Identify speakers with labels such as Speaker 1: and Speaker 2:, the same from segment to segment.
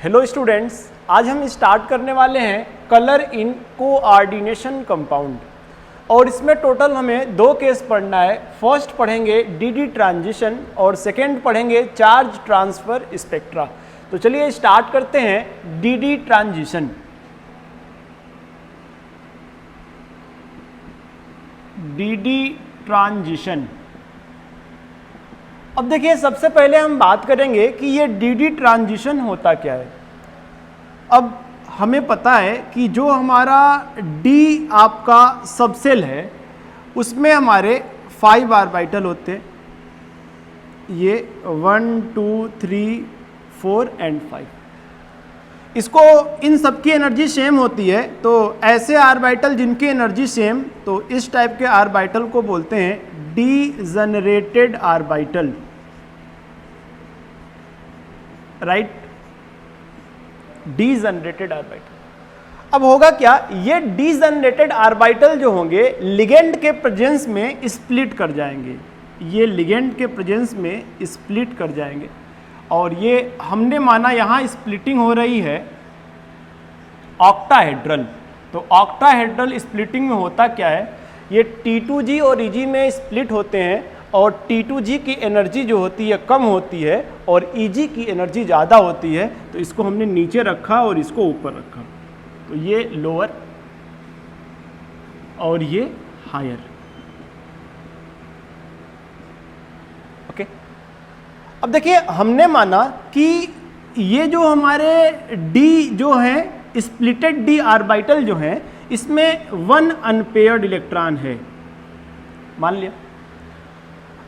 Speaker 1: Hello students, आज हम start करने वाले हैं कलर इन कोऑर्डिनेशन कंपाउंड और इसमें टोटल हमें दो केस पढ़ना है। फर्स्ट पढ़ेंगे डीडी ट्रांजिशन और सेकंड पढ़ेंगे चार्ज ट्रांसफर स्पेक्ट्रा। तो चलिए स्टार्ट करते हैं डीडी ट्रांजिशन। डीडी ट्रांजिशन, अब देखिए सबसे पहले हम बात करेंगे कि ये डीडी ट्रांजिशन होता क्या है। अब हमें पता है कि जो हमारा डी आपका सबसेल है उसमें हमारे 5 ऑर्बिटल होते हैं, ये 1 2 3 4 एंड 5। इसको इन सब की एनर्जी सेम होती है, तो ऐसे ऑर्बिटल जिनकी एनर्जी सेम, तो इस टाइप के ऑर्बिटल को बोलते हैं degenerated orbital, right, degenerated orbital. अब होगा क्या, ये डीजनरेटेड ऑर्बिटल जो होंगे लिगेंड के प्रेजेंस में स्प्लिट कर जाएंगे, ये लिगेंड के प्रेजेंस में स्प्लिट कर जाएंगे और ये हमने माना यहां स्प्लिटिंग हो रही है ऑक्टाहेड्रल। तो ऑक्टाहेड्रल स्प्लिटिंग में होता क्या है, ये T2G और EG में स्प्लिट होते हैं और T2G की एनर्जी जो होती है कम होती है और EG की एनर्जी ज़्यादा होती है। तो इसको हमने नीचे रखा और इसको ऊपर रखा, तो ये लोअर और ये हायर। ओके, अब देखिए हमने माना कि ये जो हमारे D जो है स्प्लिटेड D ऑर्बिटल जो है इसमें 1 अनपेयर्ड इलेक्ट्रॉन है, मान लिया।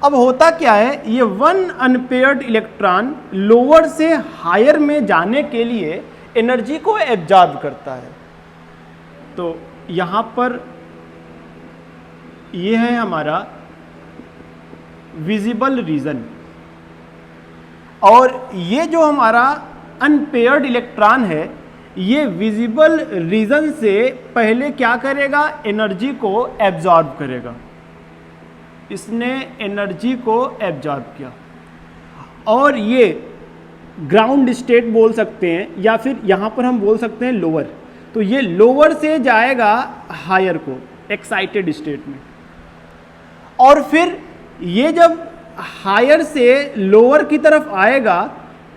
Speaker 1: अब होता क्या है, ये 1 अनपेयर्ड इलेक्ट्रॉन लोअर से हायर में जाने के लिए एनर्जी को एब्जॉर्ब करता है। तो यहां पर ये है हमारा विजिबल रीजन और ये जो हमारा अनपेयर्ड इलेक्ट्रॉन है ये विजिबल रीजन से पहले क्या करेगा, एनर्जी को एब्जॉर्ब करेगा। इसने एनर्जी को एब्जॉर्ब किया और ये ग्राउंड स्टेट बोल सकते हैं या फिर यहाँ पर हम बोल सकते हैं लोअर। तो ये लोअर से जाएगा हायर को एक्साइटेड स्टेट में और फिर ये जब हायर से लोअर की तरफ आएगा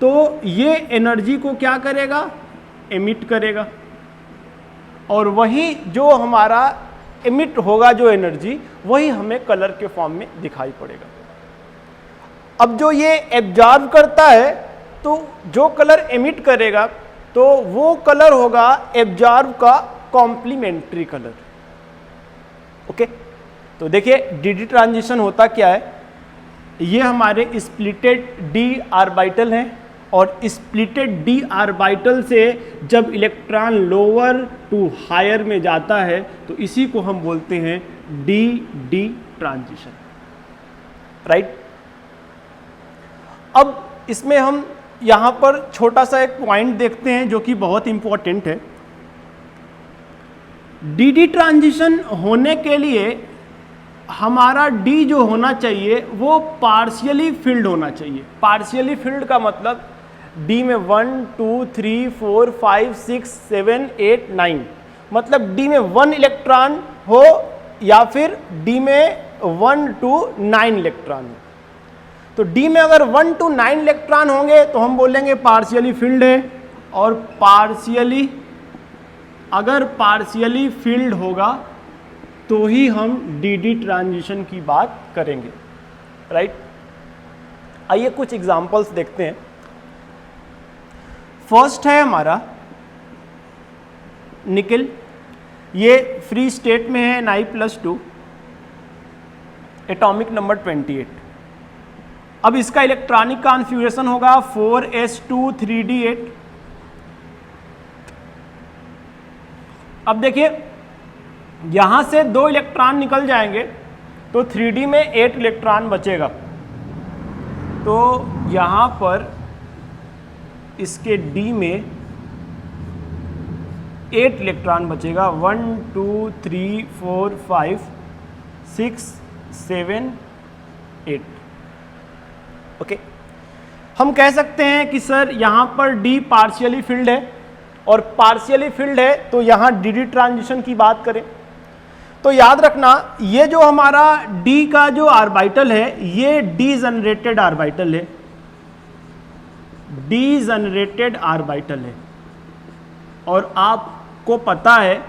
Speaker 1: तो ये एनर्जी को क्या करेगा, एमिट करेगा और वही जो हमारा एमिट होगा जो एनर्जी वही हमें कलर के फॉर्म में दिखाई पड़ेगा। अब जो ये एब्जॉर्ब करता है तो जो कलर एमिट करेगा तो वो कलर होगा एब्जॉर्ब का कॉम्प्लीमेंट्री कलर। ओके, तो देखिए डीडी ट्रांजिशन होता क्या है, ये हमारे स्प्लिटेड डी ऑर्बिटल हैं और स्प्लिटेड डी ऑर्बिटल से जब इलेक्ट्रॉन लोअर टू हायर में जाता है तो इसी को हम बोलते हैं डी ट्रांजिशन, राइट। अब इसमें हम यहां पर छोटा सा एक पॉइंट देखते हैं जो कि बहुत इंपॉर्टेंट है। डी ट्रांजिशन होने के लिए हमारा डी जो होना चाहिए वो पार्शियली फिल्ड होना चाहिए। पार्शियली फिल्ड का मतलब डी में 1 2 3 4 5 6 7 8 9, मतलब डी में 1 इलेक्ट्रॉन हो या फिर डी में 1 to 9 इलेक्ट्रॉन हो। तो डी में अगर 1 to 9 इलेक्ट्रॉन होंगे तो हम बोलेंगे पार्शियली फिल्ड है और पार्शियली, अगर पार्शियली फिल्ड होगा तो ही हम डी ट्रांजिशन की बात करेंगे, राइट। आइए कुछ एग्जांपल्स देखते हैं। फर्स्ट है हमारा निकल, ये फ्री स्टेट में है Ni+2, एटॉमिक नंबर 28। अब इसका इलेक्ट्रॉनिक कॉन्फ़िगरेशन होगा 4s2 3d8। अब देखिए यहां से 2 इलेक्ट्रॉन निकल जाएंगे तो 3d में 8 इलेक्ट्रॉन बचेगा। तो यहां पर इसके डी में 8 इलेक्ट्रॉन बचेगा, 1 2 3 4 5 6 7 8। ओके, हम कह सकते हैं कि सर यहाँ पर डी पार्शियली फिल्ड है, और पार्शियली फिल्ड है तो यहाँ डी डी ट्रांजिशन की बात करें तो याद रखना ये जो हमारा डी का जो ऑर्बिटल है ये डी जनरेटेड ऑर्बिटल है, डी जनरेटेड ऑर्बिटल है। और आपको पता है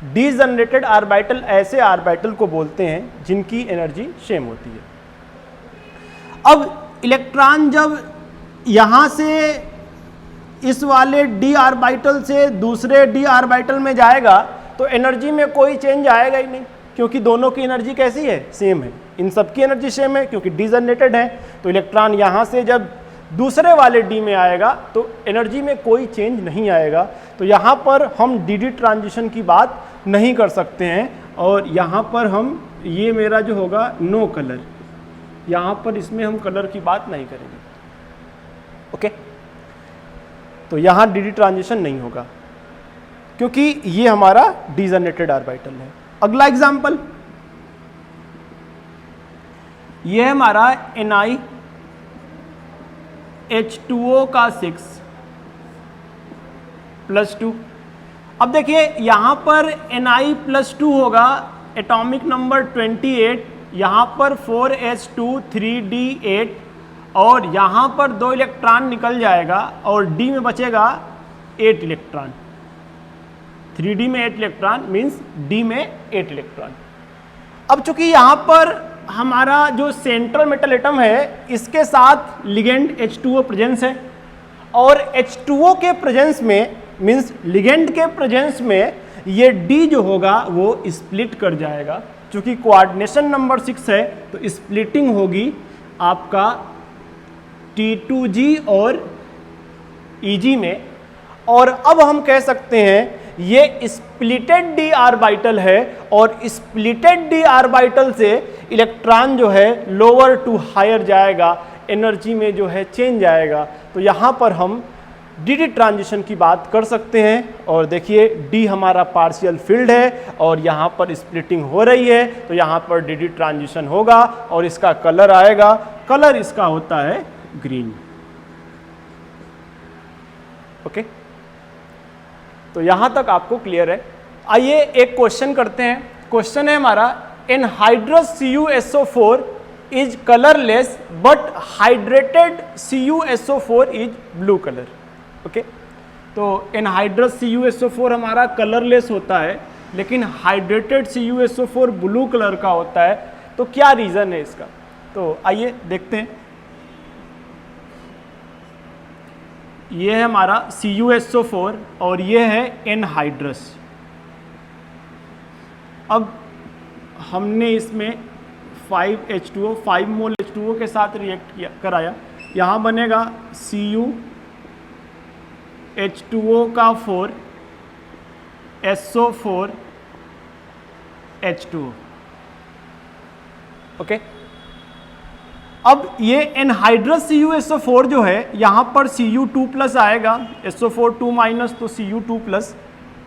Speaker 1: डी जनरेटेड ऑर्बिटल ऐसे ऑर्बिटल को बोलते हैं जिनकी एनर्जी सेम होती है। अब इलेक्ट्रॉन जब यहां से इस वाले डी ऑर्बिटल से दूसरे डी ऑर्बिटल में जाएगा तो एनर्जी में कोई चेंज आएगा ही नहीं, क्योंकि दोनों की एनर्जी कैसी है, सेम है। इन सब की एनर्जी सेम है क्योंकि डी जनरेटेड है। तो इलेक्ट्रॉन यहाँ से जब दूसरे वाले डी में आएगा तो एनर्जी में कोई चेंज नहीं आएगा। तो यहाँ पर हम डी डी ट्रांजिशन की बात नहीं कर सकते हैं, और यहाँ पर हम ये मेरा जो होगा नो कलर, यहाँ पर इसमें हम कलर की बात नहीं करेंगे। ओके, तो यहाँ डी डी ट्रांजिशन नहीं होगा क्योंकि ये हमारा डी जनरेटेड ऑर्बिटल है। अगला एग्जाम्पल, ये हमारा NiH2O का 6+2। अब देखिए यहाँ पर Ni+2 होगा, एटॉमिक नंबर 28, यहाँ पर 4s2 3d8, और यहाँ पर 2 इलेक्ट्रॉन निकल जाएगा और D में बचेगा 8 इलेक्ट्रॉन। 3D में 8 इलेक्ट्रॉन मीन्स D में 8 इलेक्ट्रॉन। अब चूंकि यहाँ पर हमारा जो सेंट्रल मेटल एटम है इसके साथ लिगेंड H2O प्रेजेंस है, और H2O के प्रेजेंस में मीन्स लिगेंड के प्रेजेंस में ये D जो होगा वो स्प्लिट कर जाएगा। चूंकि कोऑर्डिनेशन नंबर 6 है तो स्प्लिटिंग होगी आपका T2G और EG में। और अब हम कह सकते हैं ये स्प्लिटेड डी ऑर्बिटल है, और स्प्लिटेड डी ऑर्बिटल से इलेक्ट्रॉन जो है लोअर टू हायर जाएगा, एनर्जी में जो है चेंज आएगा। तो यहाँ पर हम डी डी ट्रांजिशन की बात कर सकते हैं। और देखिए डी हमारा पार्शियल फील्ड है और यहाँ पर स्प्लिटिंग हो रही है, तो यहाँ पर डी डी ट्रांजिशन होगा और इसका कलर आएगा, कलर इसका होता है ग्रीन। ओके, तो यहां तक आपको क्लियर है। आइए एक क्वेश्चन करते हैं। क्वेश्चन है हमारा, anhydrous CuSO4 is colourless but hydrated CuSO4 is blue colour. Okay, तो एनहाइड्रस CuSO4 हमारा कलरलेस होता है, लेकिन हाइड्रेटेड CuSO4 ब्लू कलर का होता है। तो क्या रीजन है इसका, तो आइए देखते हैं। ये है हमारा CuSO4 और ये है एनहाइड्रस। अब हमने इसमें 5H2O 5 मोल H2O के साथ रिएक्ट किया कराया, यहाँ बनेगा CuH2O का 4 SO4 H2O। ओके, अब ये एनहाइड्रस CuSO4 जो है यहाँ पर Cu2+ आएगा, SO4 2- तो Cu2+,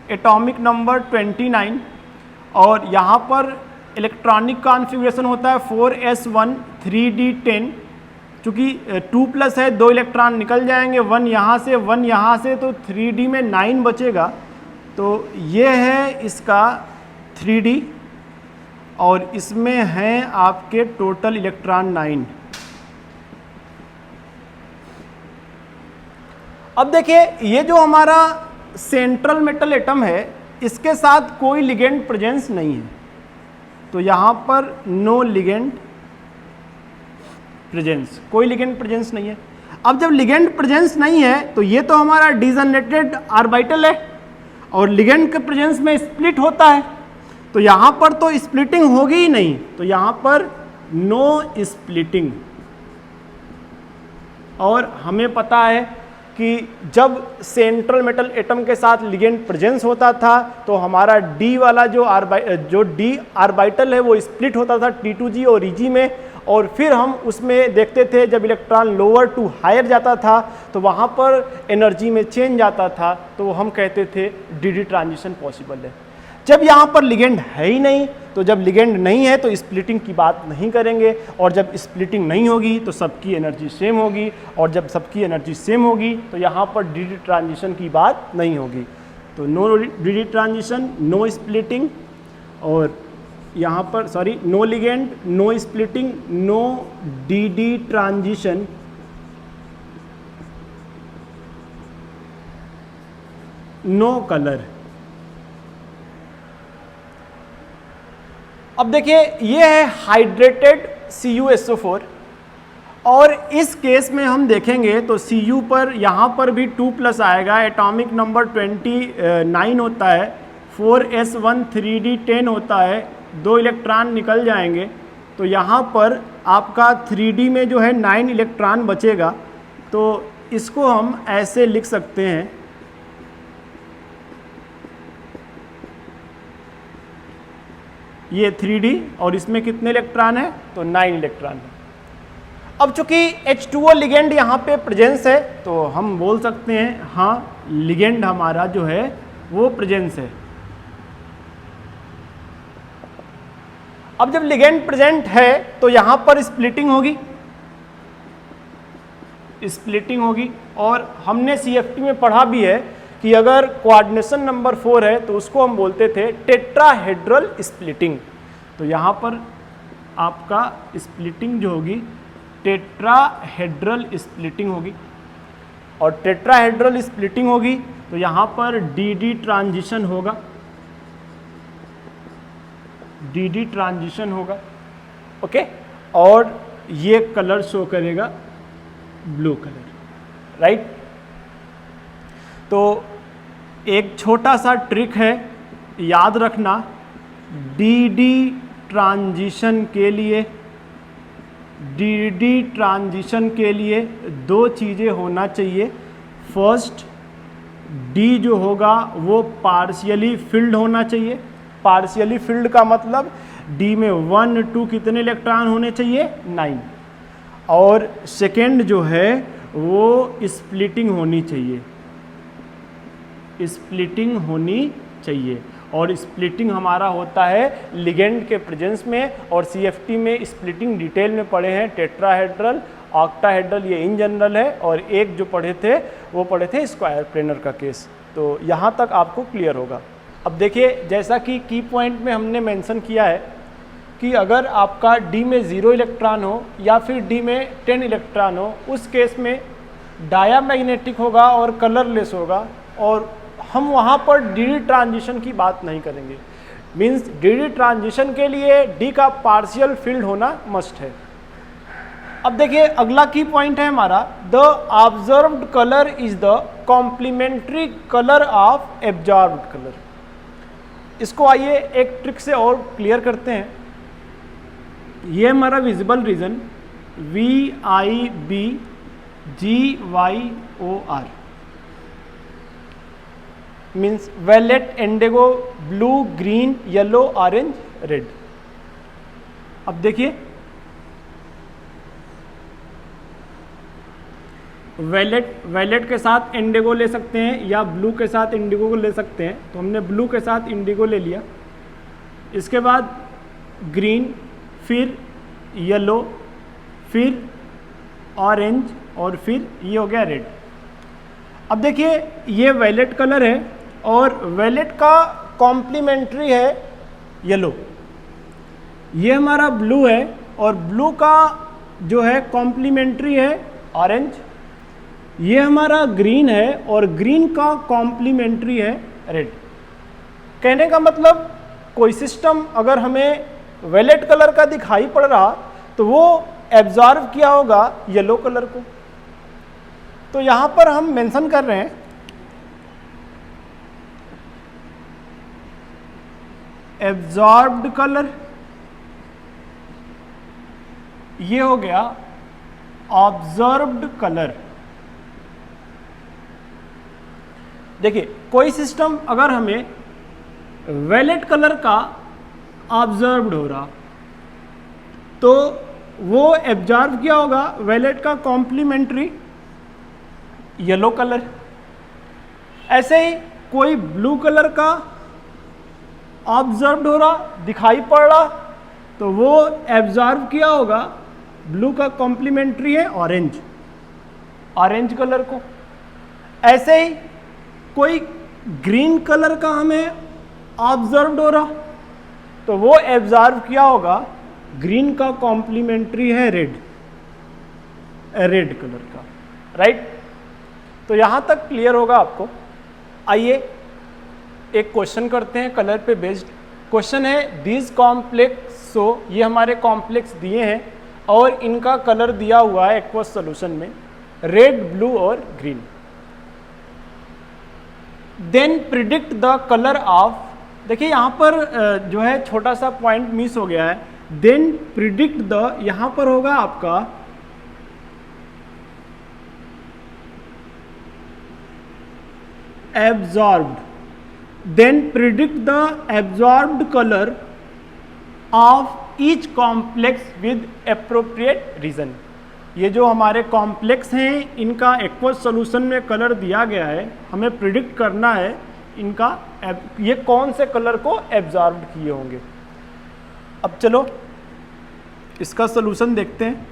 Speaker 1: एटॉमिक नंबर 29, और यहाँ पर इलेक्ट्रॉनिक कॉन्फ़िगरेशन होता है 4s1 3d10। चूँकि 2+ है, 2 इलेक्ट्रॉन निकल जाएंगे, 1 यहाँ से 1 यहाँ से, तो 3d में 9 बचेगा। तो ये है इसका 3d, और इसमें हैं आपके टोटल इलेक्ट्रॉन 9। अब देखिए ये जो हमारा सेंट्रल मेटल एटम है इसके साथ कोई लिगेंड प्रेजेंस नहीं है, तो यहाँ पर नो लिगेंड प्रेजेंस, कोई लिगेंड प्रेजेंस नहीं है। अब जब लिगेंड प्रेजेंस नहीं है तो ये तो हमारा डिजनरेटेड ऑर्बिटल है और लिगेंड के प्रेजेंस में स्प्लिट होता है, तो यहाँ पर तो स्प्लिटिंग होगी ही नहीं, तो यहाँ पर नो स्प्लिटिंग। और हमें पता है कि जब सेंट्रल मेटल एटम के साथ लिगेंड प्रेजेंस होता था तो हमारा डी वाला जो डी ऑर्बिटल है वो स्प्लिट होता था T2G और EG में, और फिर हम उसमें देखते थे जब इलेक्ट्रॉन लोअर टू हायर जाता था तो वहाँ पर एनर्जी में चेंज आता था, तो हम कहते थे डी डी ट्रांजिशन पॉसिबल है। जब यहाँ पर लिगेंड है ही नहीं, तो जब लिगेंड नहीं है तो स्प्लिटिंग की बात नहीं करेंगे, और जब स्प्लिटिंग नहीं होगी तो सबकी एनर्जी सेम होगी, और जब सबकी एनर्जी सेम होगी तो यहाँ पर डी डी ट्रांजिशन की बात नहीं होगी। तो no d d transition, no splitting, और यहाँ पर sorry no ligand, no splitting, no d d transition, no colour. अब देखिए ये है हाइड्रेटेड CuSO4, और इस केस में हम देखेंगे तो Cu पर यहाँ पर भी 2+ आएगा, एटॉमिक नंबर 29 होता है, 4s1 3d10 होता है, 2 इलेक्ट्रॉन निकल जाएंगे, तो यहाँ पर आपका 3d में जो है 9 इलेक्ट्रॉन बचेगा। तो इसको हम ऐसे लिख सकते हैं, ये 3d और इसमें कितने इलेक्ट्रॉन है, तो 9 इलेक्ट्रॉन है। अब चूंकि H2O लिगेंड यहाँ पे प्रेजेंस है, तो हम बोल सकते हैं हाँ लिगेंड हमारा जो है वो प्रेजेंस है। अब जब लिगेंड प्रेजेंट है तो यहाँ पर स्प्लिटिंग होगी, और हमने CFT में पढ़ा भी है कि अगर कोऑर्डिनेशन नंबर 4 है तो उसको हम बोलते थे टेट्राहेड्रल स्प्लिटिंग। तो यहाँ पर आपका स्प्लिटिंग जो होगी टेट्राहेड्रल स्प्लिटिंग होगी, और टेट्राहेड्रल स्प्लिटिंग होगी तो यहाँ पर डी ट्रांजिशन होगा, डी ट्रांजिशन होगा, ओके। और ये कलर शो करेगा ब्लू कलर, राइट। तो एक छोटा सा ट्रिक है, याद रखना, डी ट्रांजिशन के लिए 2 चीज़ें होना चाहिए। फर्स्ट, डी जो होगा वो पार्शियली फिल्ड होना चाहिए। पार्शियली फिल्ड का मतलब डी में 1 2 कितने इलेक्ट्रॉन होने चाहिए, 9। और सेकेंड जो है वो स्प्लिटिंग होनी चाहिए, और स्प्लिटिंग हमारा होता है लिगेंड के प्रेजेंस में, और CFT में स्प्लिटिंग डिटेल में पढ़े हैं, टेट्राहेड्रल, ऑक्टाहेड्रल ये इन जनरल है, और एक जो पढ़े थे स्क्वायर प्लेनर का केस। तो यहाँ तक आपको क्लियर होगा। अब देखिए जैसा कि की पॉइंट में हमने मेंशन किया है कि अगर आपका डी में 0 इलेक्ट्रॉन हो या फिर डी में 10 इलेक्ट्रॉन हो, उस केस में डायामैग्नेटिक होगा और कलरलेस होगा, और हम वहाँ पर डी ट्रांजिशन की बात नहीं करेंगे। मीन्स डी ट्रांजिशन के लिए डी का पार्शियल फील्ड होना मस्ट है। अब देखिए अगला की पॉइंट है हमारा, the observed colour is the complementary colour of absorbed colour. इसको आइए एक ट्रिक से और क्लियर करते हैं। ये हमारा visible region VIBGYOR means wallet, Indigo, blue, green, yellow, orange, red. अब देखिए वैलेट के साथ इंडिगो ले सकते हैं या ब्लू के साथ इंडिगो को ले सकते हैं, तो हमने ब्लू के साथ इंडिगो ले लिया। इसके बाद ग्रीन, फिर येलो, फिर ऑरेंज, और फिर ये हो गया रेड। अब देखिए ये वैलेट कलर है और वैलेट का कॉम्प्लीमेंट्री है येलो। ये हमारा ब्लू है और ब्लू का जो है कॉम्प्लीमेंट्री है ऑरेंज। ये हमारा ग्रीन है और ग्रीन का कॉम्प्लीमेंट्री है रेड। कहने का मतलब कोई सिस्टम अगर हमें वैलेट कलर का दिखाई पड़ रहा तो वो एब्जॉर्व किया होगा येलो कलर को। तो यहां पर हम मेंशन कर रहे हैं एब्जॉर्ब्ड कलर, ये हो गया ऑब्जर्व्ड कलर। देखिए कोई सिस्टम अगर हमें वैलेट कलर का ऑब्जर्व्ड हो रहा तो वो एब्जॉर्व किया होगा वैलेट का कॉम्प्लीमेंट्री येलो कलर। ऐसे ही कोई ब्लू कलर का ऑब्जर्व हो रहा, दिखाई पड़ रहा, तो वो एब्जॉर्व किया होगा ब्लू का कॉम्प्लीमेंट्री है ऑरेंज, ऑरेंज कलर को। ऐसे ही कोई ग्रीन कलर का हमें ऑब्जर्व हो रहा, तो वो एब्जॉर्व किया होगा ग्रीन का कॉम्प्लीमेंट्री है रेड, रेड कलर का, राइट। तो यहां तक क्लियर होगा आपको। आइए एक क्वेश्चन करते हैं कलर पे बेस्ड। क्वेश्चन है दीज कॉम्प्लेक्स, सो ये हमारे कॉम्प्लेक्स दिए हैं और इनका कलर दिया हुआ है एक्वस सॉल्यूशन में, रेड, ब्लू और green. Then predict the colour of, देखिए यहां पर जो है छोटा सा पॉइंट मिस हो गया है। देन प्रिडिक्ट द, यहां पर होगा आपका absorbed, then predict the absorbed colour of each complex with appropriate reason. ये जो हमारे कॉम्प्लेक्स हैं इनका एक्वस सॉल्यूशन में कलर दिया गया है, हमें प्रिडिक्ट करना है इनका ये कौन से कलर को एब्जॉर्ब किए होंगे। अब चलो इसका सॉल्यूशन देखते हैं।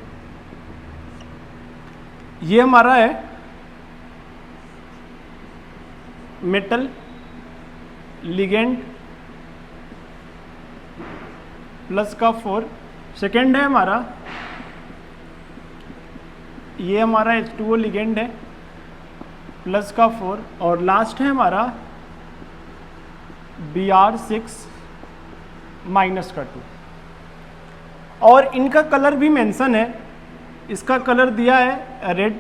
Speaker 1: ये हमारा है मेटल लिगेंड प्लस का 4, सेकेंड है हमारा, ये हमारा H2O लिगेंड है प्लस का 4, और लास्ट है हमारा Br6 माइनस का 2। और इनका कलर भी मेंशन है, इसका कलर दिया है रेड,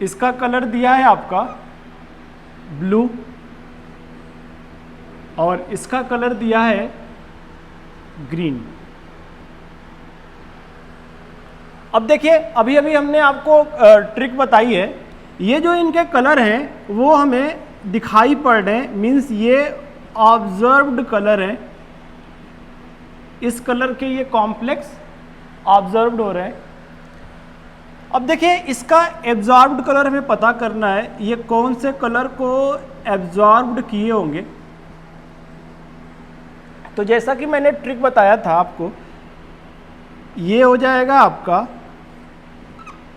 Speaker 1: इसका कलर दिया है आपका ब्लू, और इसका कलर दिया है ग्रीन। अब देखिए अभी अभी हमने आपको ट्रिक बताई है, ये जो इनके कलर हैं वो हमें दिखाई पड़ रहे हैं, मीन्स ये ऑब्जर्व्ड कलर है, इस कलर के ये कॉम्प्लेक्स ऑब्जर्व्ड हो रहे हैं। अब देखिए इसका एब्जॉर्ब्ड कलर हमें पता करना है, ये कौन से कलर को एब्जॉर्ब्ड किए होंगे। तो जैसा कि मैंने ट्रिक बताया था आपको, ये हो जाएगा आपका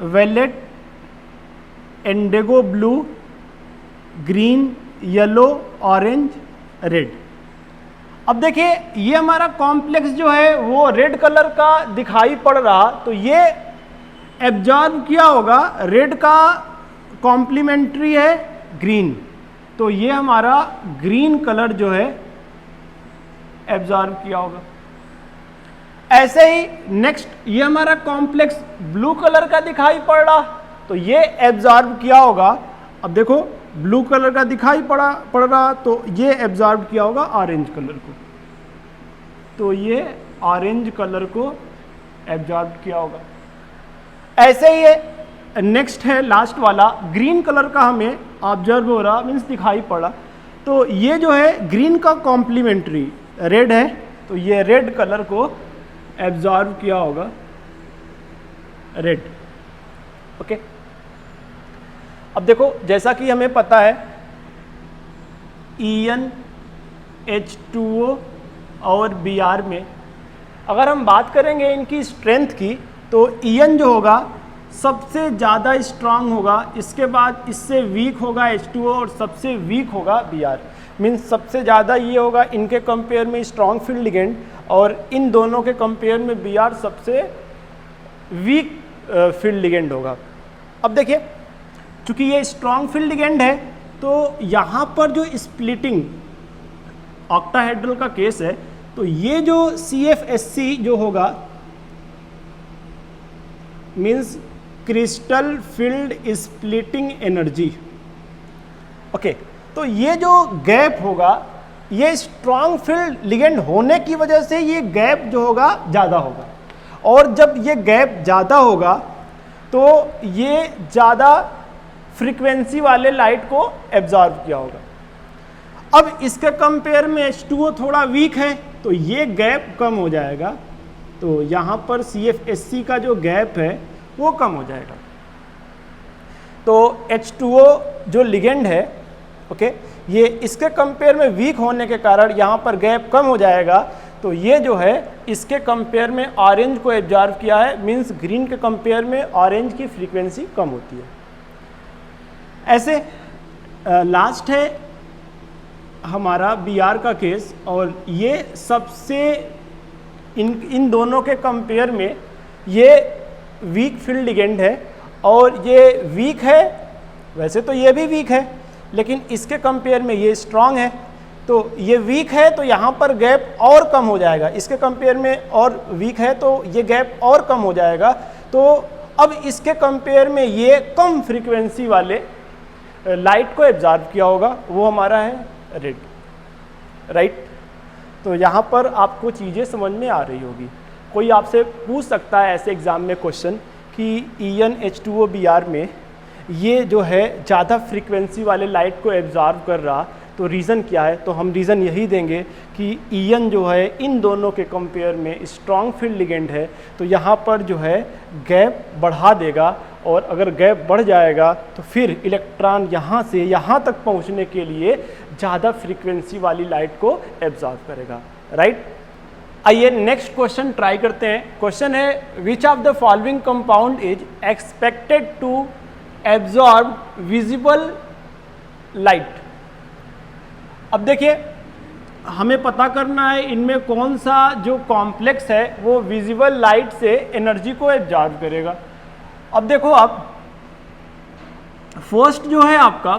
Speaker 1: wallet, Indigo blue, green, yellow, orange, red. अब देखिए ये हमारा कॉम्प्लेक्स जो है वो रेड कलर का दिखाई पड़ रहा, तो ये एब्जॉर्ब किया होगा रेड का कॉम्प्लीमेंट्री है ग्रीन, तो ये हमारा ग्रीन कलर जो है एब्जॉर्ब किया होगा। ऐसे ही नेक्स्ट ये हमारा कॉम्प्लेक्स ब्लू कलर का दिखाई पड़ रहा, तो ये एब्जॉर्ब किया होगा, अब देखो ब्लू कलर का दिखाई पड़ रहा, तो ये एब्जॉर्ब किया होगा ऑरेंज कलर को, तो ये ऑरेंज कलर को एब्जॉर्ब किया होगा। ऐसे ही है नेक्स्ट है लास्ट वाला, ग्रीन कलर का हमें ऑब्जर्व हो रहा, मीन्स दिखाई पड़ा, तो ये जो है ग्रीन का कॉम्प्लीमेंट्री रेड है, तो ये रेड कलर को एब्जॉर्व किया होगा रेड। ओके, अब देखो जैसा कि हमें पता है EN, H2O और Br में अगर हम बात करेंगे इनकी स्ट्रेंथ की, तो EN जो होगा सबसे ज़्यादा स्ट्रांग होगा, इसके बाद इससे वीक होगा H2O और सबसे वीक होगा Br। मीन्स सबसे ज़्यादा ये होगा इनके कंपेयर में स्ट्रांग फील्ड लिगेंड, और इन दोनों के कंपेयर में Br सबसे वीक फील्ड लिगेंड होगा। अब देखिए चूंकि ये स्ट्रांग फील्ड लिगेंड है, तो यहाँ पर जो स्प्लिटिंग ऑक्टाहेड्रल का केस है, तो ये जो CFSC जो होगा means crystal field splitting energy. Okay, तो ये जो गैप होगा, ये स्ट्रांग फील्ड लिगेंड होने की वजह से ये गैप जो होगा ज़्यादा होगा, और जब ये गैप ज़्यादा होगा तो ये ज़्यादा फ्रीक्वेंसी वाले लाइट को एब्जॉर्ब किया होगा। अब इसके कंपेयर में H2O थोड़ा वीक है, तो ये गैप कम हो जाएगा, तो यहाँ पर CFSC का जो गैप है वो कम हो जाएगा। तो H2O जो लिगेंड है ओके, ये इसके कंपेयर में वीक होने के कारण यहाँ पर गैप कम हो जाएगा। तो ये जो है इसके कंपेयर में ऑरेंज को एब्जॉर्व किया है, मींस ग्रीन के कंपेयर में ऑरेंज की फ्रीक्वेंसी कम होती है। ऐसे लास्ट है हमारा बीआर का केस, और ये सबसे इन दोनों के कंपेयर में ये वीक फील्ड लिगेंड है, और ये वीक है, वैसे तो ये भी वीक है लेकिन इसके कंपेयर में ये स्ट्रांग है। तो ये वीक है तो यहाँ पर गैप और कम हो जाएगा, इसके कंपेयर में और वीक है तो ये गैप और कम हो जाएगा। तो अब इसके कंपेयर में ये कम फ्रीक्वेंसी वाले लाइट को एब्जॉर्ब किया होगा, वो हमारा है रेड, राइट। तो यहाँ पर आपको चीज़ें समझ में आ रही होगी। कोई आपसे पूछ सकता है ऐसे एग्ज़ाम में क्वेश्चन कि EnH2O Br में ये जो है ज़्यादा फ्रीक्वेंसी वाले लाइट को एब्जॉर्ब कर रहा, तो रीज़न क्या है? तो हम रीज़न यही देंगे कि En जो है इन दोनों के कंपेयर में स्ट्रॉन्ग फील्ड लिगेंड है, तो यहाँ पर जो है गैप बढ़ा देगा, और अगर गैप बढ़ जाएगा तो फिर इलेक्ट्रॉन यहाँ से यहाँ तक पहुँचने के लिए ज़्यादा फ्रीक्वेंसी वाली लाइट को एब्जॉर्ब करेगा, राइट। आइए नेक्स्ट क्वेश्चन ट्राई करते हैं। क्वेश्चन है which of the following compound is expected to absorb visible light. अब देखिए हमें पता करना है इनमें कौन सा जो कॉम्प्लेक्स है वो विजिबल लाइट से एनर्जी को एब्जॉर्ब करेगा। अब देखो आप फर्स्ट जो है आपका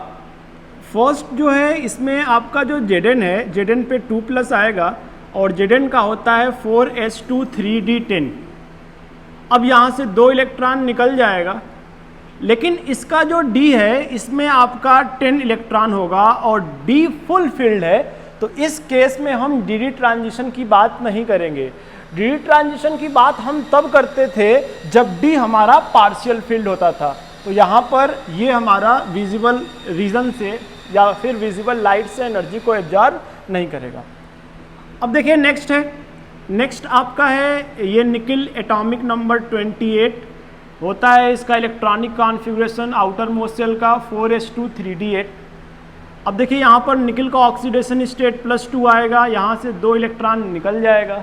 Speaker 1: फर्स्ट जो है इसमें आपका जो Zn है, Zn पे 2+ आएगा और Zn का होता है 4s2 3d10। अब यहाँ से 2 इलेक्ट्रॉन निकल जाएगा, लेकिन इसका जो D है इसमें आपका 10 इलेक्ट्रॉन होगा और D फुल फील्ड है। तो इस केस में हम डी ट्रांजिशन की बात नहीं करेंगे। डी ट्रांजिशन की बात हम तब करते थे जब D हमारा पार्शियल फील्ड होता था। तो यहाँ पर ये हमारा विजिबल रीजन से या फिर विजिबल लाइट से एनर्जी को एब्जॉर्ब नहीं करेगा। अब देखिए नेक्स्ट है, नेक्स्ट आपका है ये निकिल एटॉमिक नंबर 28 होता है, इसका electronic configuration outer most shell का 4s2 3d8। अब देखिए यहाँ पर निकिल का ऑक्सीडेशन स्टेट +2 आएगा, यहाँ से 2 इलेक्ट्रॉन निकल जाएगा।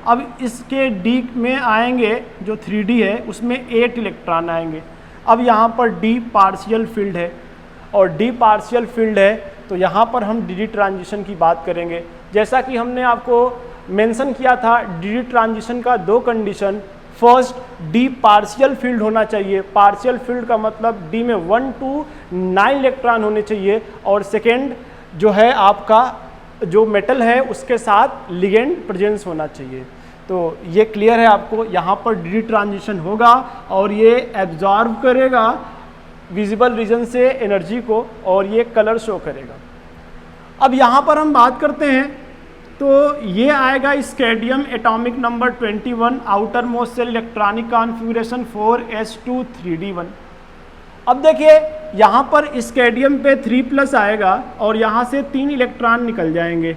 Speaker 1: अब इसके D में आएंगे जो 3d है उसमें 8 इलेक्ट्रॉन आएंगे। अब यहाँ पर D पार्शियल फील्ड है और D पार्शियल फील्ड है तो यहाँ पर हम डी ट्रांजिशन की बात करेंगे। जैसा कि हमने आपको मेंशन किया था डी ट्रांजिशन का 2 condition, first D partial field होना चाहिए, पार्शियल फील्ड का मतलब D में 1 to 9 इलेक्ट्रॉन होने चाहिए, और सेकेंड जो है आपका जो मेटल है उसके साथ लिगेंड प्रेजेंस होना चाहिए। तो ये क्लियर है आपको, यहाँ पर डी ट्रांजिशन होगा और ये एब्जॉर्ब करेगा विजिबल रीजन से एनर्जी को और ये कलर शो करेगा। अब यहाँ पर हम बात करते हैं तो ये आएगा scandium atomic number 21 outer most shell electronic configuration 4s2 3d1। अब देखिए यहाँ पर स्केडियम पे 3+ आएगा और यहाँ से 3 इलेक्ट्रॉन निकल जाएंगे।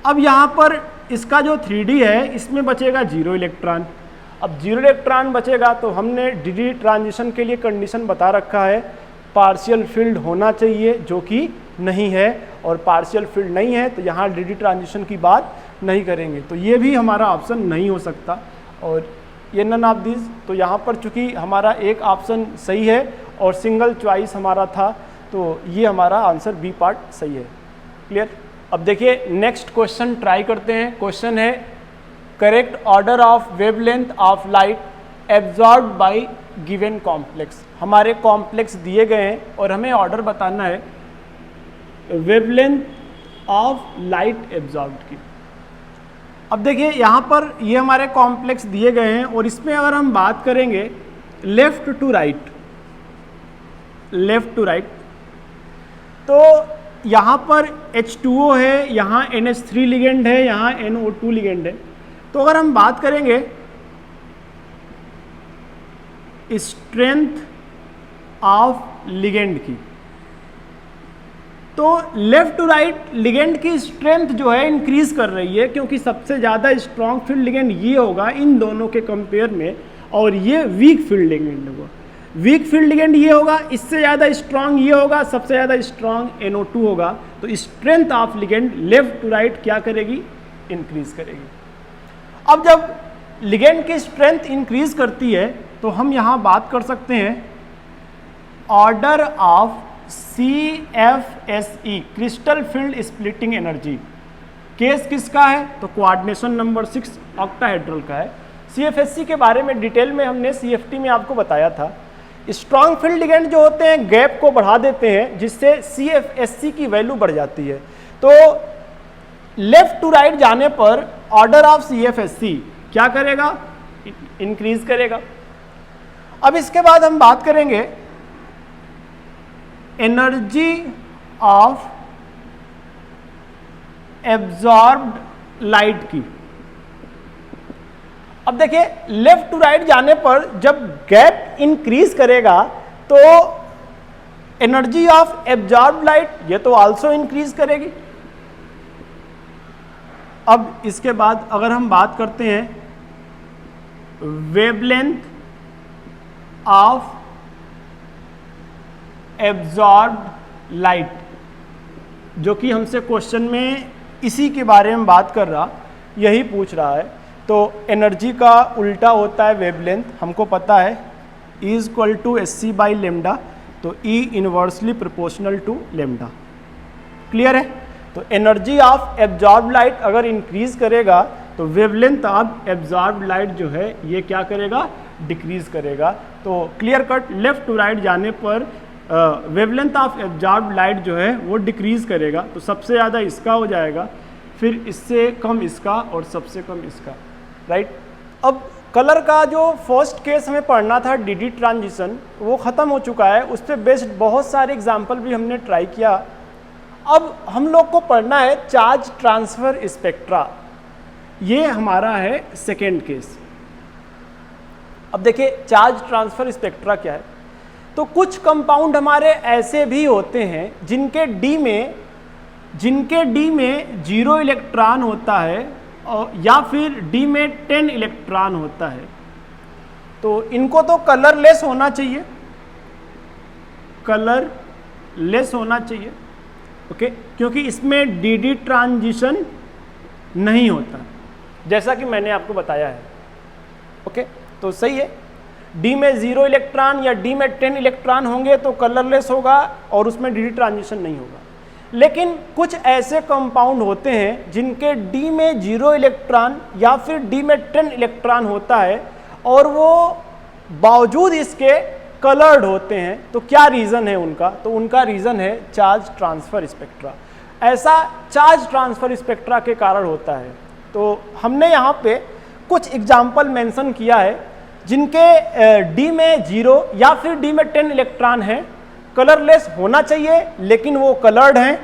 Speaker 1: अब यहाँ पर इसका जो 3d है इसमें बचेगा 0 इलेक्ट्रॉन। अब 0 इलेक्ट्रॉन बचेगा तो हमने डी ट्रांजिशन के लिए कंडीशन बता रखा है पार्शियल फील्ड होना चाहिए, जो कि नहीं है, और पार्शियल फील्ड नहीं है तो यहाँ डी ट्रांजिशन की बात नहीं करेंगे। तो ये भी हमारा ऑप्शन नहीं हो सकता और ये नन ऑफ दिस। तो यहाँ पर चूँकि हमारा एक ऑप्शन सही है और सिंगल चॉइस हमारा था, तो ये हमारा आंसर बी पार्ट सही है। क्लियर। अब देखिए नेक्स्ट क्वेश्चन ट्राई करते हैं। क्वेश्चन है correct order of wavelength of light absorbed bye given complex. हमारे कॉम्प्लेक्स दिए गए हैं और हमें ऑर्डर बताना है वेवलेंथ ऑफ लाइट एब्जॉर्ब्ड की। अब देखिए यहाँ पर ये हमारे कॉम्प्लेक्स दिए गए हैं और इसमें अगर हम बात करेंगे लेफ्ट टू राइट, तो यहाँ पर H2O है, यहाँ NH3 लिगेंड है, यहाँ NO2 लिगेंड है। तो अगर हम बात करेंगे स्ट्रेंथ ऑफ लिगेंड की, तो लेफ्ट टू राइट लिगेंड की स्ट्रेंथ जो है इंक्रीज कर रही है, क्योंकि सबसे ज़्यादा स्ट्रॉन्ग फील्ड लिगेंड ये होगा इन दोनों के कंपेयर में और ये वीक फील्ड लिगेंड होगा। वीक फील्ड लिगेंड ये होगा, इससे ज़्यादा स्ट्रांग ये होगा, सबसे ज़्यादा स्ट्रांग NO2 होगा। तो strength of ligand left to right क्या करेगी, इंक्रीज करेगी। अब जब लिगेंड की स्ट्रेंथ इंक्रीज करती है तो हम यहाँ बात कर सकते हैं order of CFSE, crystal field splitting energy. Case किसका है, तो कोऑर्डिनेशन नंबर 6 ऑक्टाहेड्रल का है। CFSE के बारे में डिटेल में हमने CFT में आपको बताया था। स्ट्रॉन्ग फील्ड लिगेंड जो होते हैं गैप को बढ़ा देते हैं, जिससे CFSE की वैल्यू बढ़ जाती है। तो लेफ्ट टू राइट जाने पर ऑर्डर ऑफ CFSE क्या करेगा, इंक्रीज करेगा। अब इसके बाद हम बात करेंगे एनर्जी ऑफ एब्जॉर्ब्ड लाइट की। अब देखिए लेफ्ट टू राइट जाने पर जब गैप इंक्रीज करेगा तो एनर्जी ऑफ एब्जॉर्ब्ड लाइट ये तो आल्सो इंक्रीज करेगी। अब इसके बाद अगर हम बात करते हैं वेवलेंथ ऑफ एब्जॉर्ब्ड लाइट, जो कि हमसे क्वेश्चन में इसी के बारे में बात कर रहा, यही पूछ रहा है। तो एनर्जी का उल्टा होता है वेवलेंथ, हमको पता है E = SC बाई लेमडा, तो E inversely proportional to lambda. Clear है। तो एनर्जी ऑफ एब्जॉर्ब्ड लाइट अगर इंक्रीज करेगा तो वेवलेंथ ऑफ एब्जॉर्ब्ड लाइट जो है ये क्या करेगा, डिक्रीज करेगा। तो clear cut left to right जाने पर वेवलेंथ ऑफ एब्जॉर्ब्ड लाइट जो है वो डिक्रीज करेगा। तो सबसे ज़्यादा इसका हो जाएगा, फिर इससे कम इसका और सबसे कम इसका, राइट। अब कलर का जो फर्स्ट केस हमें पढ़ना था DD ट्रांजिशन, वो ख़त्म हो चुका है। उस पर बेस्ड बहुत सारे एग्जाम्पल भी हमने ट्राई किया। अब हम लोग को पढ़ना है चार्ज ट्रांसफ़र स्पेक्ट्रा, ये हमारा है सेकेंड केस। अब देखिए चार्ज ट्रांसफ़र स्पेक्ट्रा क्या है। तो कुछ कंपाउंड हमारे ऐसे भी होते हैं जिनके डी में 0 इलेक्ट्रॉन होता है और या फिर डी में 10 इलेक्ट्रॉन होता है। तो इनको तो कलरलेस होना चाहिए, कलरलेस होना चाहिए, ओके, क्योंकि इसमें DD ट्रांजिशन नहीं होता, जैसा कि मैंने आपको बताया है। ओके, तो सही है। डी में 0 इलेक्ट्रॉन या डी में 10 इलेक्ट्रॉन होंगे तो कलरलेस होगा और उसमें DD ट्रांजिशन नहीं होगा। लेकिन कुछ ऐसे कंपाउंड होते हैं जिनके डी में 0 इलेक्ट्रॉन या फिर डी में 10 इलेक्ट्रॉन होता है और वो बावजूद इसके कलर्ड होते हैं। तो क्या रीज़न है उनका, तो उनका रीज़न है चार्ज ट्रांसफ़र स्पेक्ट्रा। ऐसा चार्ज ट्रांसफ़र स्पेक्ट्रा के कारण होता है। तो हमने यहाँ पे कुछ एग्जाम्पल मेंशन किया है जिनके डी में 0 या फिर डी में 10 इलेक्ट्रॉन है, कलरलेस होना चाहिए लेकिन वो कलर्ड हैं।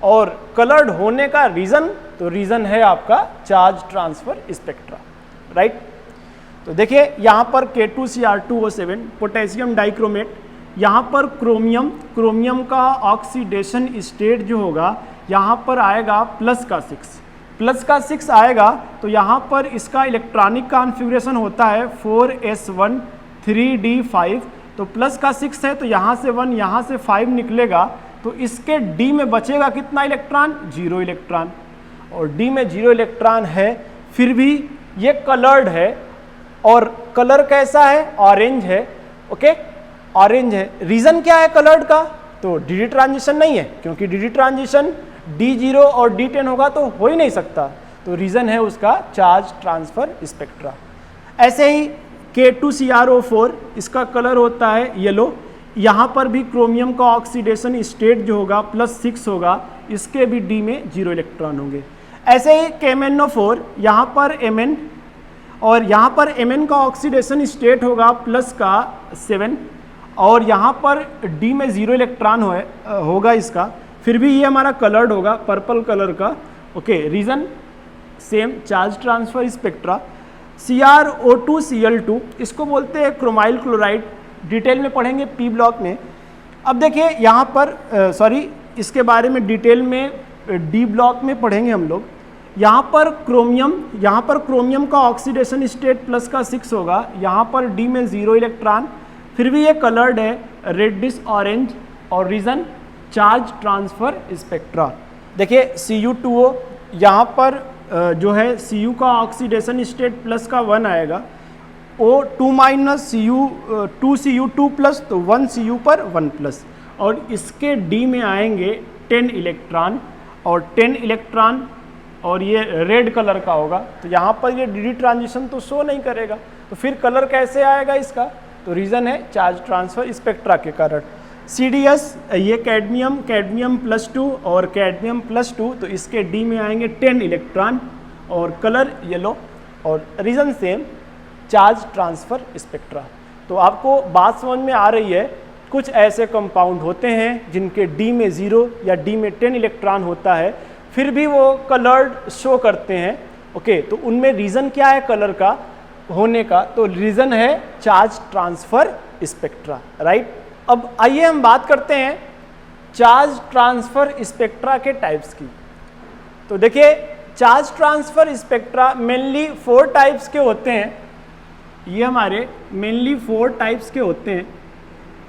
Speaker 1: और कलर्ड होने का रीज़न, तो रीज़न है आपका चार्ज ट्रांसफ़र स्पेक्ट्रा, राइट। तो देखिए यहाँ पर K2Cr2O7 पोटेशियम डाइक्रोमेट, यहाँ पर क्रोमियम का ऑक्सीडेशन स्टेट जो होगा यहाँ पर आएगा +6 आएगा। तो यहाँ पर इसका इलेक्ट्रॉनिक कॉन्फ़िगरेशन होता है 4s1 3d5। तो +6 है तो यहाँ से 1 यहाँ से 5 निकलेगा, तो इसके डी में बचेगा कितना इलेक्ट्रॉन, 0 इलेक्ट्रॉन। और डी में 0 इलेक्ट्रॉन है फिर भी ये कलर्ड है। और कलर कैसा है, ऑरेंज है, ओके, ऑरेंज है। रीज़न क्या है कलर्ड का, तो DD ट्रांजिशन नहीं है, क्योंकि DD ट्रांजिशन D0 और D10 होगा तो हो ही नहीं सकता। तो रीज़न है उसका चार्ज ट्रांसफ़र स्पेक्ट्रा। ऐसे ही K2Cr4 इसका कलर होता है येलो, यहाँ पर भी क्रोमियम का ऑक्सीडेशन स्टेट जो होगा +6 होगा, इसके भी डी में 0 इलेक्ट्रॉन होंगे। ऐसे ही KMnO4 यहाँ पर Mn और यहाँ पर Mn का ऑक्सीडेशन स्टेट होगा +7 और यहाँ पर डी में 0 इलेक्ट्रॉन होगा इसका, फिर भी ये हमारा कलर्ड होगा पर्पल कलर का, okay. Reason same charge transfer spectra. CrO2Cl2 इसको बोलते हैं क्रोमाइल क्लोराइड, डिटेल में पढ़ेंगे P ब्लॉक में। अब देखिए यहाँ पर इसके बारे में डिटेल में D ब्लॉक में पढ़ेंगे हम लोग। यहाँ पर क्रोमियम का ऑक्सीडेशन स्टेट +6 होगा, यहाँ पर D में 0 इलेक्ट्रॉन, फिर भी ये कलर्ड है रेडिश ऑरेंज, और रीज़न चार्ज ट्रांसफ़र स्पेक्ट्रा। देखिए Cu2O यहाँ पर जो है Cu का ऑक्सीडेशन स्टेट प्लस का 1 आएगा, O2 minus Cu 2Cu2 plus, तो 1 Cu पर 1 प्लस, और इसके D में आएंगे 10 इलेक्ट्रॉन, और 10 इलेक्ट्रॉन और ये रेड कलर का होगा, तो यहाँ पर ये डी ट्रांजिशन तो शो नहीं करेगा, तो फिर कलर कैसे आएगा इसका? तो रीज़न है चार्ज ट्रांसफ़र स्पेक्ट्रा के कारण। CDS ये कैडमियम, कैडमियम प्लस 2 और कैडमियम प्लस 2, तो इसके D में आएंगे 10 इलेक्ट्रॉन और कलर येलो, और reason same charge transfer spectra. तो आपको बात समझ में आ रही है, कुछ ऐसे कंपाउंड होते हैं जिनके D में 0 या D में 10 इलेक्ट्रॉन होता है, फिर भी वो कलर्ड शो करते हैं। ओके, तो उनमें रीज़न क्या है कलर का होने का? तो रीज़न है चार्ज ट्रांसफ़र स्पेक्ट्रा, राइट। अब आइए हम बात करते हैं चार्ज ट्रांसफ़र स्पेक्ट्रा के टाइप्स की। तो देखिए charge transfer spectra mainly 4 types के होते हैं, ये हमारे मेनली 4 टाइप्स के होते हैं।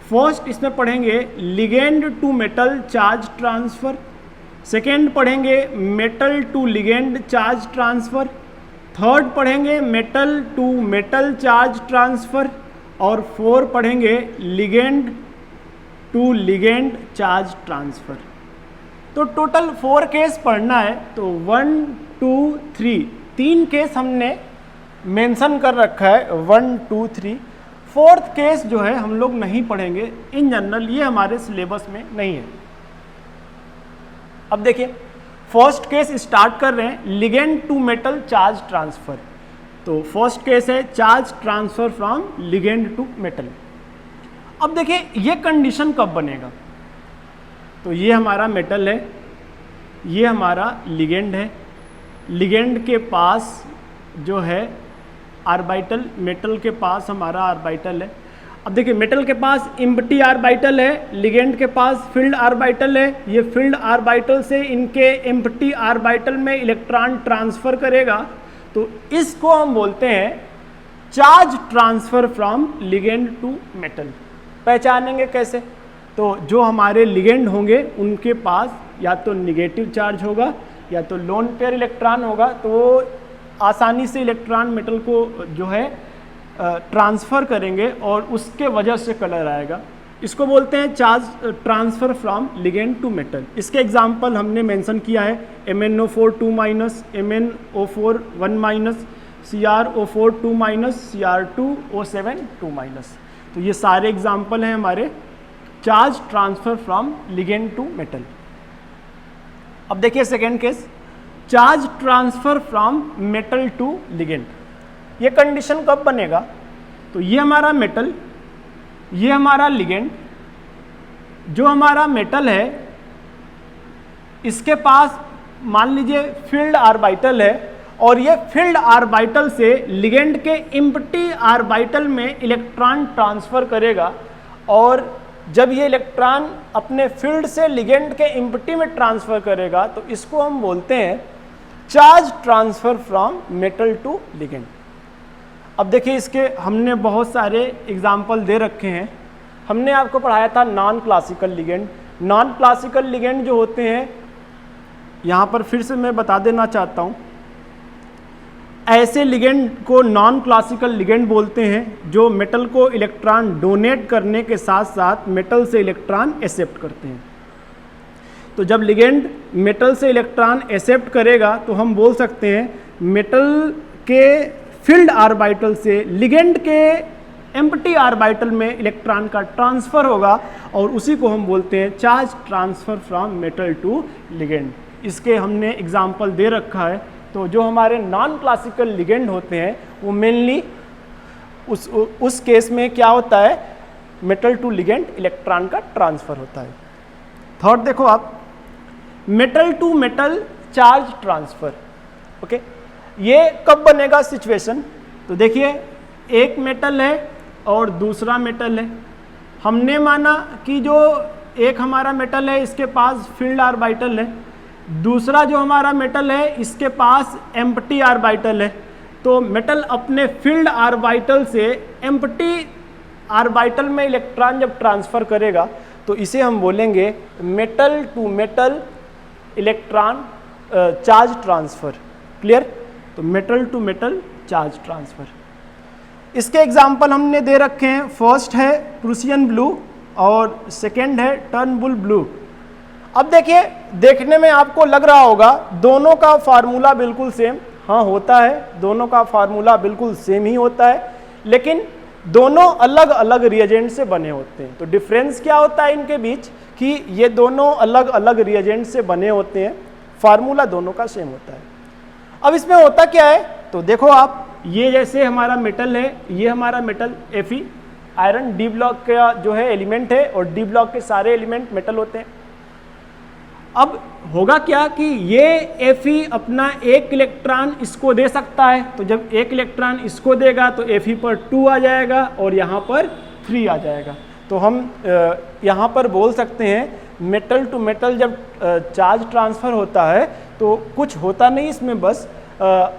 Speaker 1: फर्स्ट इसमें पढ़ेंगे ligand to metal charge transfer, second पढ़ेंगे metal to ligand charge transfer, third पढ़ेंगे metal to metal charge transfer, और 4 पढ़ेंगे ligand to ligand charge transfer. तो टोटल 4 केस पढ़ना है, तो 1 2 3 3 केस हमने मेंशन कर रखा है, 1 2 3। फोर्थ केस जो है हम लोग नहीं पढ़ेंगे इन जनरल, ये हमारे सिलेबस में नहीं है। अब देखिए फर्स्ट केस स्टार्ट कर रहे हैं, ligand to metal charge transfer. तो फर्स्ट केस है charge transfer from ligand to metal. अब देखिए ये कंडीशन कब बनेगा? तो ये हमारा मेटल है, ये हमारा लिगेंड है, लिगेंड के पास जो है आर्बिटल, मेटल के पास हमारा आर्बिटल है। अब देखिए मेटल के पास एम्प्टी आर्बिटल है, लिगेंड के पास फील्ड आर्बिटल है, ये फील्ड आर्बिटल से इनके एम्प्टी आर्बिटल में इलेक्ट्रॉन ट्रांसफ़र करेगा, तो इसको हम बोलते हैं charge transfer from ligand to metal. पहचानेंगे कैसे? तो जो हमारे लिगेंड होंगे उनके पास या तो निगेटिव चार्ज होगा या तो लोन पेयर इलेक्ट्रॉन होगा, तो आसानी से इलेक्ट्रॉन मेटल को जो है ट्रांसफ़र करेंगे और उसके वजह से कलर आएगा। इसको बोलते हैं charge transfer from ligand to metal. इसके एग्जांपल हमने मेंशन किया है MnO4 2 minus, MnO4 1 minus, CrO4 2 minus, Cr2O7 2 minus. तो ये सारे एग्जांपल हैं हमारे charge transfer from ligand to metal. अब देखिए second case, charge transfer from metal to ligand. ये कंडीशन कब बनेगा? तो ये हमारा मेटल, ये हमारा लिगेंड, जो हमारा मेटल है इसके पास मान लीजिए फील्ड आर्बिटल है, और ये फील्ड आर्बिटल से लिगेंड के एम्प्टी आर्बिटल में इलेक्ट्रॉन ट्रांसफ़र करेगा, और जब ये इलेक्ट्रॉन अपने फील्ड से लिगेंड के एम्प्टी में ट्रांसफ़र करेगा, तो इसको हम बोलते हैं charge transfer from metal to ligand. अब देखिए इसके हमने बहुत सारे एग्जाम्पल दे रखे हैं। हमने आपको पढ़ाया था non classical ligand. Non classical ligand जो होते हैं, यहाँ पर फिर से मैं बता देना चाहता हूँ, ऐसे लिगेंड को नॉन क्लासिकल लिगेंड बोलते हैं जो मेटल को इलेक्ट्रॉन डोनेट करने के साथ साथ मेटल से इलेक्ट्रॉन एक्सेप्ट करते हैं। तो जब लिगेंड मेटल से इलेक्ट्रॉन एक्सेप्ट करेगा तो हम बोल सकते हैं मेटल के फील्ड आर्बिटल से लिगेंड के एम्प्टी आर्बिटल में इलेक्ट्रॉन का ट्रांसफ़र होगा, और उसी को हम बोलते हैं charge transfer from metal to ligand. इसके हमने एग्जाम्पल दे रखा है। तो जो हमारे नॉन क्लासिकल लिगेंड होते हैं वो मेनली उस केस में क्या होता है, मेटल टू लिगेंड इलेक्ट्रॉन का ट्रांसफ़र होता है। थर्ड देखो आप, metal to metal charge transfer. Okay, ये कब बनेगा सिचुएशन? तो देखिए एक मेटल है और दूसरा मेटल है। हमने माना कि जो एक हमारा मेटल है इसके पास फील्ड आर्बिटल है, दूसरा जो हमारा मेटल है इसके पास एम्प्टी आर्बिटल है। तो मेटल अपने फील्ड आर्बिटल से एम्प्टी ऑर्बिटल में इलेक्ट्रॉन जब ट्रांसफर करेगा तो इसे हम बोलेंगे metal to metal electron charge transfer. Clear? तो metal to metal charge transfer. इसके एग्जाम्पल हमने दे रखे हैं। फर्स्ट है प्रूसियन ब्लू और सेकेंड है टर्नबुल ब्लू। अब देखिए, देखने में आपको लग रहा होगा दोनों का फार्मूला बिल्कुल सेम। हाँ होता है, दोनों का फार्मूला बिल्कुल सेम ही होता है, लेकिन दोनों अलग अलग रिएजेंट से बने होते हैं। तो डिफरेंस क्या होता है इनके बीच कि ये दोनों अलग अलग रिएजेंट से बने होते हैं, फार्मूला दोनों का सेम होता है। अब इसमें होता क्या है, तो देखो आप, ये जैसे हमारा मेटल है, ये हमारा metal Fe, iron D block का जो है एलिमेंट है, और डी ब्लॉक के सारे एलिमेंट मेटल होते हैं। अब होगा क्या कि ये Fe अपना एक इलेक्ट्रॉन इसको दे सकता है, तो जब एक इलेक्ट्रॉन इसको देगा तो Fe पर 2 आ जाएगा और यहाँ पर 3 आ जाएगा। तो हम यहाँ पर बोल सकते हैं मेटल टू मेटल जब चार्ज ट्रांसफ़र होता है तो कुछ होता नहीं इसमें, बस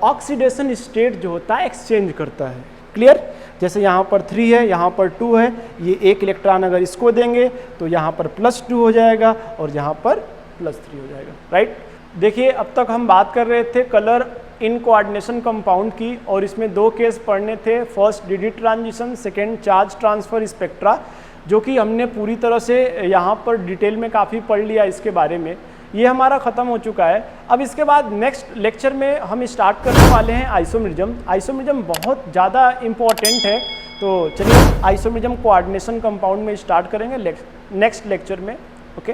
Speaker 1: ऑक्सीडेशन स्टेट जो होता है एक्सचेंज करता है। क्लियर? जैसे यहाँ पर 3 है, यहाँ पर 2 है, ये एक इलेक्ट्रॉन अगर इसको देंगे तो यहाँ पर +2 हो जाएगा और यहाँ पर +3 हो जाएगा। राइट? देखिए, अब तक हम बात कर रहे थे कलर इन कोऑर्डिनेशन कंपाउंड की, और इसमें 2 केस पढ़ने थे। First D transition, second charge transfer spectra, जो कि हमने पूरी तरह से यहाँ पर डिटेल में काफ़ी पढ़ लिया इसके बारे में। ये हमारा ख़त्म हो चुका है। अब इसके बाद नेक्स्ट लेक्चर में हम स्टार्ट करने वाले हैं आइसोमेरिज्म। आइसोमेरिज्म बहुत ज़्यादा इम्पॉर्टेंट है, तो चलिए आइसोमेरिज्म कोऑर्डिनेशन कंपाउंड में स्टार्ट करेंगे नेक्स्ट लेक्चर में। ओके।